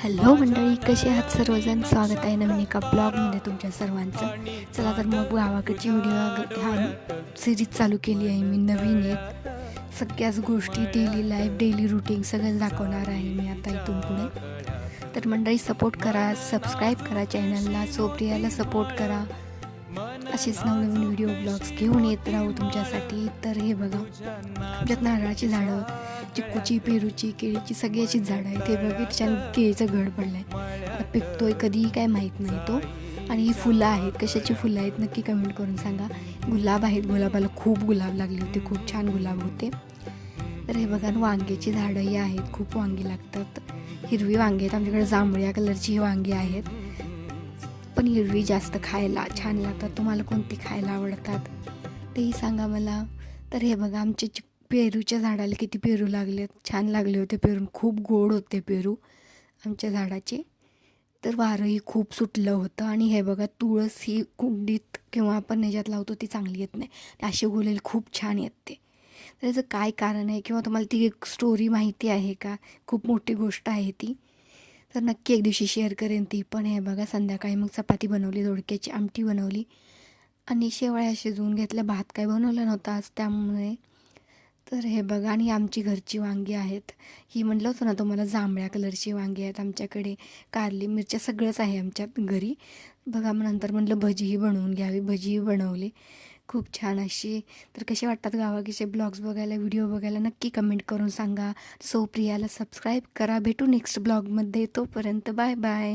Hello मंडळी, कसे आहात सर्वजण? स्वागत आहे नवीन एका ब्लॉगमध्ये तुमच्या सर्वांचं. चला तर मग गावाकडची व्हिडिओ ह्या सिरीज चालू केली आहे मी नवीन एक. सगळ्याच गोष्टी डेली लाईफ, डेली रुटीन सगळं दाखवणार आहे मी आता इथून पुढे. तर मंडळी सपोर्ट करा, सबस्क्राईब करा चॅनलला, सोप्रियाला सपोर्ट करा. असेच नवनवीन व्हिडिओ ब्लॉग्स घेऊन येत राहू तुमच्यासाठी. तर हे बघा, आमच्यात नारळाची झाडं, चिक्कूची, पेरूची, केळीची सगळ्याचीच झाडं आहेत. हे बघा छान केळीचं घड पडलं आहे, आता पिकतोय कधीही काय माहीत नाही तो. आणि ही फुलं आहेत, कशाची फुलं आहेत नक्की कमेंट करून सांगा. गुलाब आहेत, गुलाबाला खूप गुलाब लागले होते, खूप छान गुलाब होते. तर हे बघा, वांग्याची झाडंही आहेत, खूप वांगी लागतात. हिरवी वांगी आहेत आमच्याकडे, जांभळ्या कलरची ही वांगी आहेत, पण हिरवी जास्त खायला छान लागतात. तुम्हाला कोणती खायला आवडतात तेही सांगा मला. तर हे बघा, आमचे पेरूच्या झाडाला किती पेरू लागले, छान लागले होते पेरू, खूप गोड होते पेरू आमच्या झाडाचे. तर वारंही खूप सुटलं होतं. आणि हे बघा, तुळस ही कुंडीत किंवा आपण ह्याच्यात लावतो ती चांगली येत नाही, असे गुलेल खूप छान येते. तर याचं काय कारण आहे, किंवा तुम्हाला ती एक स्टोरी माहिती आहे का? खूप मोठी गोष्ट आहे ती, तर नक्की एक दिवशी शेअर करेन ती पण. हे बघा, संध्याकाळी मग चपाती बनवली, दोडक्याची आमटी बनवली आणि शेवळ्या शिजवून घेतल्या. भात काय बनवला नव्हता आज त्यामुळे. तर हे बघा, आणि आमची घरची वांगी आहेत. ही म्हटलं होतं ना तुम्हाला, जांभळ्या कलरची वांगी आहेत आमच्याकडे. कारली मिरच्या सगळंच आहे आमच्यात घरी. बघा, मग नंतर म्हटलं भजीही बनवून घ्यावी, भजीही बनवली खूप छान अशी. तर कसे वाटतात गावाकडचे ब्लॉग्स बघायला, व्हिडिओ बघायला नक्की कमेंट करून सांगा. सो प्रियाला सबस्क्राईब करा. भेटू नेक्स्ट ब्लॉगमध्ये, तोपर्यंत बाय बाय.